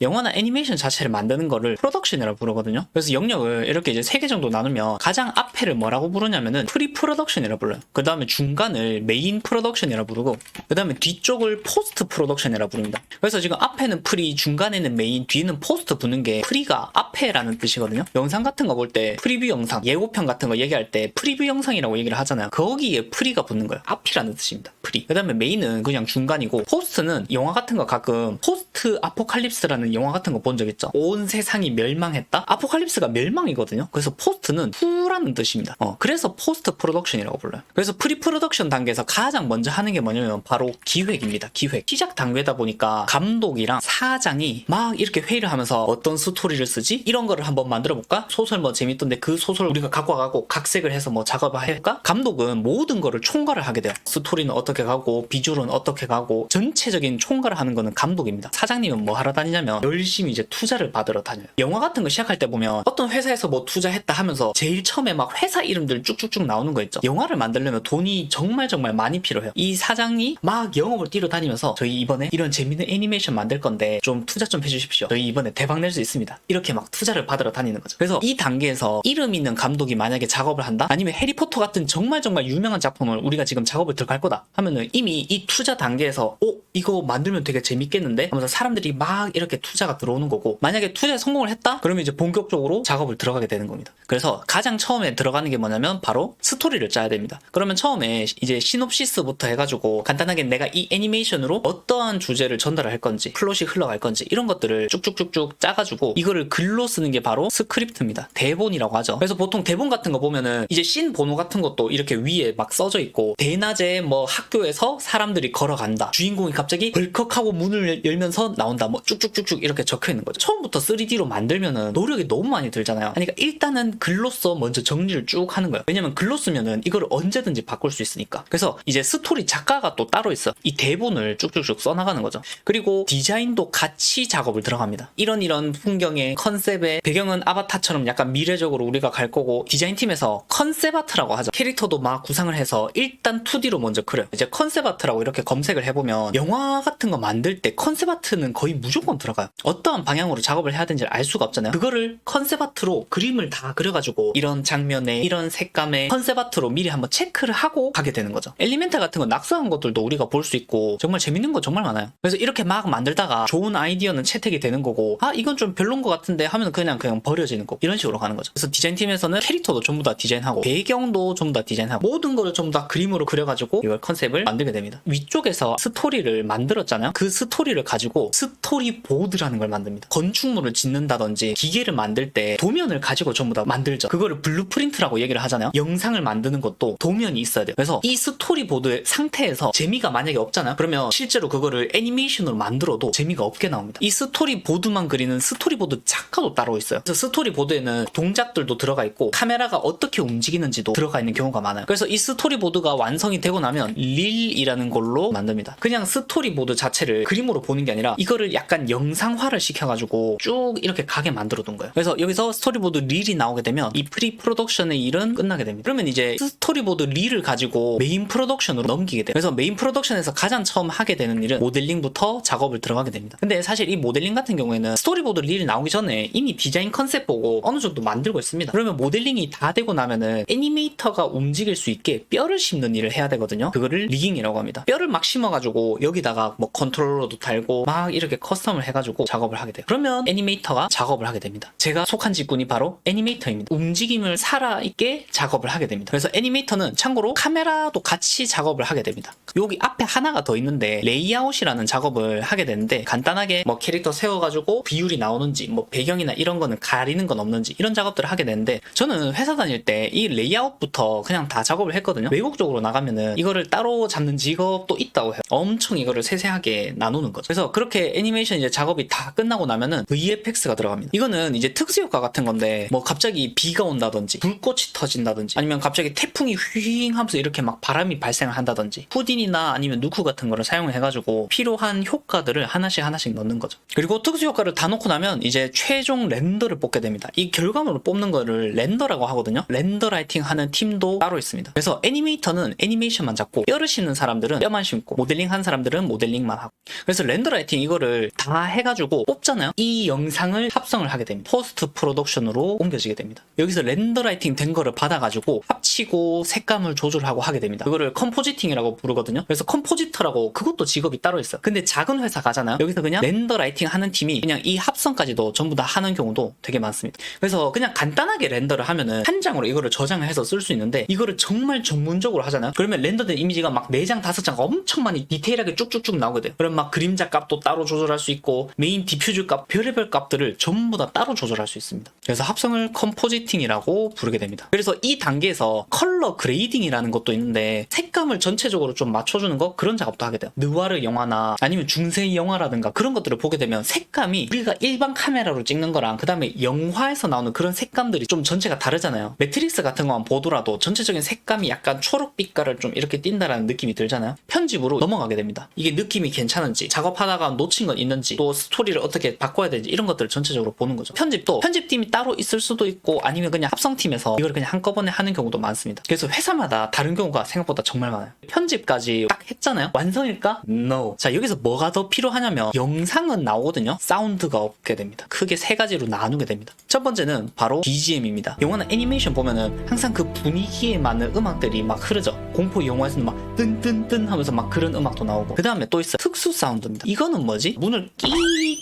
영화나 애니메이션 자체를 만드는 거를 프로덕션이라고 부르거든요. 그래서 영역을 이렇게 이제 3개 정도 나누면 가장 앞에를 뭐라고 부르냐면은 프리 프로덕션이라고 불러요. 그 다음에 중간을 메인 프로덕션이라고 부르고, 그 다음에 뒤쪽을 포스트 프로덕션이라고 부릅니다. 그래서 지금 앞에는 프리, 중간에는 메인, 뒤에는 포스트 붙는 게 프리가 앞에라는 뜻이거든요. 영상 같은 거 볼 때 프리뷰 영상, 예고편 같은 거 얘기할 때 프리뷰 영상이라고 얘기를 하잖아요. 거기에 프리가 붙는 거예요. 앞이라는 뜻입니다. 프리. 그 다음에 메인은 그냥 중간이고, 포스트는 영화 같은 거 가끔 포스트 아포칼립스라는 영화 같은 거 본 적 있죠? 온 세상이 멸망했다? 아포칼립스가 멸망이거든요. 그래서 포스트는 후라는 뜻입니다. 그래서 포스트 프로덕션이라고 불러요. 그래서 프리 프로덕션 단계에서 가장 먼저 하는 게 뭐냐면 바로 기획입니다. 기획. 시작 단계다 보니까 감독이랑 사장이 막 이렇게 회의를 하면서 어떤 스토리를 쓰지? 이런 거를 한번 만들어 볼까? 소설 뭐 재밌던데 그 소설 우리가 갖고 와가고 각색을 해서 뭐 작업을 할까? 감독은 모든 거를 총괄을 하게 돼요. 스토리는 어떻게 가고 비주얼은 어떻게 가고 전체적인 총괄을 하는 거는 감독입니다. 사장님은 뭐 하러 다니냐면 열심히 이제 투자를 받으러 다녀요. 영화 같은 거 시작할 때 보면 어떤 회사에서 뭐 투자했다 하면서 제일 처음에 막 회사 이름들 쭉쭉쭉 나오는 거 있죠. 영화를 만들려면 돈이 정말 많이 필요해요. 이 사장이 막 영업을 뛰러 다니면서 저희 이번에 이런 재밌는 애니메이션 만들 건데 좀 투자 좀 해주십시오. 저희 이번에 대박 낼 수 있습니다. 이렇게 막 투자를 받으러 다니는 거죠. 그래서 이 단계에서 이름 있는 감독이 만약에 작업을 한다? 아니면 해리포터 같은 정말 유명한 작품을 우리가 지금 작업을 들어갈 거다 하면은 이미 이 투자 단계에서 이거 만들면 되게 재밌겠는데? 하면서 사람들이 막 이렇게 투자가 들어오는 거고, 만약에 투자에 성공을 했다? 그러면 이제 본격적으로 작업을 들어가게 되는 겁니다. 그래서 가장 처음에 들어가는 게 뭐냐면 바로 스토리를 짜야 됩니다. 그러면 처음에 이제 시놉시스부터 해가지고 간단하게 내가 이 애니메이션으로 어떠한 주제를 전달할 건지, 플롯이 흘러갈 건지 이런 것들을 쭉쭉쭉쭉 짜가지고 이거를 글로 쓰는 게 바로 스크립트입니다. 대본이라고 하죠. 그래서 보통 대본 같은 거 보면은 이제 씬 번호 같은 것도 이렇게 위에 막 써져 있고, 대낮에 뭐 학교에서 사람들이 걸어간다, 주인공이 갑자기 벌컥하고 문을 열면서 나온다, 뭐 쭉쭉쭉쭉 이렇게 적혀 있는 거죠. 처음부터 3D로 만들면은 노력이 너무 많이 들잖아요. 그러니까 일단은 글로써 먼저 정리를 쭉 하는 거예요. 왜냐면 글로 쓰면은 이거를 언제든지 바꿀 수 있으니까. 그래서 이제 스토리 작가가 또 따로 있어. 이 대본을 쭉쭉쭉 써나가는 거죠. 그리고 디자인도 같이 작업을 들어갑니다. 이런 풍경의 컨셉의 배경은 아바타처럼 약간 미래적으로 우리가 갈 거고, 디자인팀에서 컨셉 아트라고 하죠. 캐릭터도 막 구상을 해서 일단 2D로 먼저 그려요. 이제 컨셉 아트라고 이렇게 검색을 해보면 영화 같은 거 만들 때 컨셉 아트는 거의 무조건 들어가요. 어떠한 방향으로 작업을 해야 되는지 알 수가 없잖아요. 그거를 컨셉 아트로 그림을 다 그려가지고 이런 장면에 이런 색감의 컨셉 아트로 미리 한번 체크를 하고 가게 되는 거죠. 엘리멘탈 같은 거 낙서한 것들도 우리가 볼 수 있고 정말 재밌는 거 정말 많아요. 그래서 이렇게 막 만들다가 좋은 아이디어는 채택이 되는 거고, 이건 좀 별론 것 같은데 하면 그냥 버려지는 거, 이런 식으로 가는 거죠. 그래서 디자인팀에서는 캐릭터도 전부 다 디자인하고 배경도 전부 다 디자인하고 모든 거를 전부 다 그림으로 그려가지고 이걸 컨셉을 만들게 됩니다. 위쪽에서 스토리를 만들었잖아요. 그 스토리를 가지고 스토리보드라는 걸 만듭니다. 건축물을 짓는다든지 기계를 만들 때 도면을 가지고 전부 다 만들죠. 그거를 블루프린트라고 얘기를 하잖아요. 영상을 만드는 것도 도면이 있어야 돼요. 그래서 이 스토리보드의 상태에서 재미가 만약에 없잖아요. 그러면 실제로 그거를 애니메이션으로 만들어도 재미가 없게 나옵니다. 이 스토리보드만 그리는 스토리보드 작가도 따로 있어요. 그래서 스토리보드에는 동작들도 들어가 있고 카메라가 어떻게 움직이는지도 들어가 있는 경우가 많아요. 그래서 이 스토리보드가 완성이 되고 나면 릴이라는 걸로 만듭니다. 그냥 스토리보드 자체를 그림으로 보는 게 아니라 이거를 약간 영상화를 시켜가지고 쭉 이렇게 가게 만들어 둔 거예요. 그래서 여기서 스토리보드 릴이 나오게 되면 이 프리 프로덕션의 일은 끝나게 됩니다. 그러면 이제 스토리보드 릴을 가지고 메인 프로덕션으로 넘기게 돼요. 그래서 메인 프로덕션에서 가장 처음 하게 되는 일은 모델링부터 작업을 들어가게 됩니다. 근데 사실 이 모델링 같은 경우에는 스토리보드 릴이 나오기 전에 이미 디자인 컨셉 보고 어느 정도 만들고 있습니다. 그러면 모델링이 다 되고 나면은 애니메이터가 움직일 수 있게 뼈를 심는 일을 해야 되거든요. 그거를 리깅이라고 합니다. 뼈를 막 심어가지고 여기다가 뭐 컨트롤러도 달고 막 이렇게 커스텀을 해가지고 작업을 하게 돼요. 그러면 애니메이터가 작업을 하게 됩니다. 제가 속한 직군이 바로 애니메이터입니다. 움직임을 살아있게 작업을 하게 됩니다. 그래서 애니메이터는 참고로 카메라도 같이 작업을 하게 됩니다. 여기 앞에 하나가 더 있는데 레이아웃이라는 작업을 하게 되는데, 간단하게 뭐 캐릭터 세워가지고 비율이 나오는지 뭐 배경이나 이런 거는 가리는 건 없는지 이런 작업들을 하게 되는데, 저는 회사 다닐 때 이 레이아웃부터 그냥 다 작업을 했거든요. 외국 쪽으로 나가면은 이거를 따로 잡는 직업도 있다고 해요. 엄청 이거를 세세하게 나누는 거죠. 그래서 그렇게 애니메이션 이제 작업이 다 끝나고 나면은 VFX가 들어갑니다. 이거는 이제 특수효과 같은 건데, 뭐 갑자기 비가 온다든지 불꽃이 터진다든지 아니면 갑자기 태풍이 휘잉 하면서 이렇게 막 바람이 발생을 한다든지 후딘이나 아니면 누쿠 같은 거를 사용해가지고 필요한 효과들을 하나씩 넣는 거죠. 그리고 특수효과를 다 놓고 나면 이제 최종 렌더를 뽑게 됩니다. 이 결과물을 뽑는 거를 렌더라고 하거든요. 렌더 라이팅 하는 팀도 따로 있습니다. 그래서 애니메이터는 애니메이션만 잡고 뼈를 심는 사람들은 뼈만 심고 모델링 한 사람들은 모델링만 하고, 그래서 렌더 라이팅 이거를 다 해가지고 뽑잖아요. 이 영상을 합성을 하게 됩니다. 포스트 프로덕션으로 옮겨지게 됩니다. 여기서 렌더라이팅 된 거를 받아가지고 합치고 색감을 조절하고 하게 됩니다. 그거를 컴포지팅이라고 부르거든요. 그래서 컴포지터라고 그것도 직업이 따로 있어요. 근데 작은 회사 가잖아요. 여기서 그냥 렌더라이팅 하는 팀이 그냥 이 합성까지도 전부 다 하는 경우도 되게 많습니다. 그래서 그냥 간단하게 렌더를 하면은 한 장으로 이거를 저장을 해서 쓸 수 있는데, 이거를 정말 전문적으로 하잖아요. 그러면 렌더된 이미지가 막 4장 5장 엄청 많이 디테일하게 쭉쭉쭉 나오게 돼요. 그럼 막 그림자 값도 따로 조절할 수 있고 메인 디퓨즈 값, 별의별 값들을 전부 다 따로 조절할 수 있습니다. 그래서 합성을 컴포지팅이라고 부르게 됩니다. 그래서 이 단계에서 컬러 그레이딩이라는 것도 있는데, 색감을 전체적으로 좀 맞춰주는 거, 그런 작업도 하게 돼요. 느와르 영화나 아니면 중세 영화라든가 그런 것들을 보게 되면 색감이 우리가 일반 카메라로 찍는 거랑 그 다음에 영화에서 나오는 그런 색감들이 좀 전체가 다르잖아요. 매트릭스 같은 거만 보더라도 전체적인 색감이 약간 초록빛깔을 좀 이렇게 띈다라는 느낌이 들잖아요. 편집으로 넘어가게 됩니다. 이게 느낌이 괜찮은지, 작업하다가 놓친 건 있는지, 또 스토리를 어떻게 바꿔야 되는지, 이런 것들을 전체적으로 보는 거죠. 편집도 편집팀이 따로 있을 수도 있고 아니면 그냥 합성팀에서 이걸 그냥 한꺼번에 하는 경우도 많습니다. 그래서 회사마다 다른 경우가 생각보다 정말 많아요. 편집까지 딱 했잖아요. 완성일까? No. 자, 여기서 뭐가 더 필요하냐면 영상은 나오거든요. 사운드가 없게 됩니다. 크게 3가지로 나누게 됩니다. 첫 번째는 바로 BGM입니다. 영화나 애니메이션 보면은 항상 그 분위기에 맞는 음악들이 막 흐르죠. 공포 영화에서는 막 뜬뜬뜬 하면서 막 그런 음악도 나오고, 그 다음에 또 있어요. 특수 사운드입니다. 이거는 뭐지? 문을 끼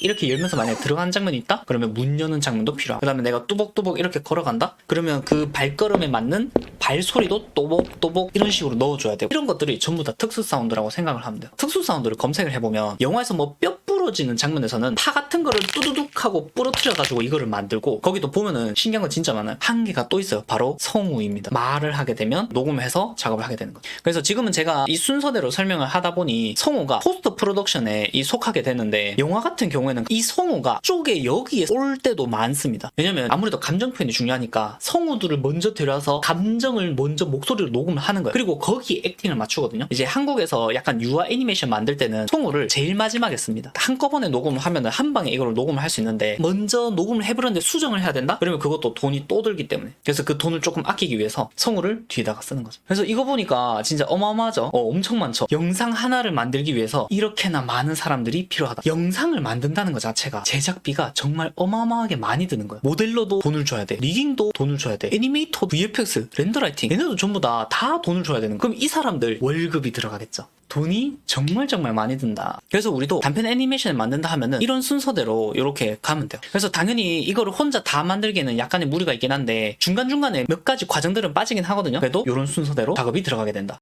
이렇게 열면서 만약에 들어가는 장면이 있다? 그러면 문 여는 장면도 필요하고, 그 다음에 내가 뚜벅뚜벅 이렇게 걸어간다? 그러면 그 발걸음에 맞는 발소리도 또복또복 이런 식으로 넣어줘야 돼요. 이런 것들이 전부 다 특수 사운드라고 생각을 하면 돼요. 특수 사운드를 검색을 해보면 영화에서 뭐 뼈 부러지는 장면에서는 파 같은 거를 뚜두둑 하고 부러뜨려가지고 이거를 만들고, 거기도 보면은 신기한 거 진짜 많아요. 한 개가 또 있어요. 바로 성우입니다. 말을 하게 되면 녹음해서 작업을 하게 되는 거죠. 그래서 지금은 제가 이 순서대로 설명을 하다 보니 성우가 포스트 프로덕션에 속하게 되는데, 영화 같은 경우에는 이 성우가 쪽에 여기에 올 때도 많습니다. 왜냐면 아무래도 감정 표현이 중요하니까 성우들을 먼저 데려와서 감정을 먼저 목소리로 녹음을 하는 거예요. 그리고 거기에 액팅을 맞추거든요. 이제 한국에서 약간 유아 애니메이션 만들 때는 성우를 제일 마지막에 씁니다. 한꺼번에 녹음을 하면은 한 방에 이걸 녹음을 할 수 있는데, 먼저 녹음을 해버렸는데 수정을 해야 된다? 그러면 그것도 돈이 또 들기 때문에, 그래서 그 돈을 조금 아끼기 위해서 성우를 뒤에다가 쓰는 거죠. 그래서 이거 보니까 진짜 어마어마하죠? 엄청 많죠? 영상 하나를 만들기 위해서 이렇게나 많은 사람들이 필요하다. 영상을 만든다는 것 자체가 제작비가 정말 어마어마하게 많이 드는 거예요. 모델로도 돈을 줘야 돼, 리깅도 돈을 줘야 돼, 애니메이터, VFX, 렌더라이팅, 얘네도 전부 다 돈을 줘야 되는 거예요. 그럼 이 사람들 월급이 들어가겠죠. 돈이 정말 많이 든다. 그래서 우리도 단편 애니메이션을 만든다 하면은 이런 순서대로 이렇게 가면 돼요. 그래서 당연히 이거를 혼자 다 만들기에는 약간의 무리가 있긴 한데, 중간중간에 몇 가지 과정들은 빠지긴 하거든요. 그래도 이런 순서대로 작업이 들어가게 된다.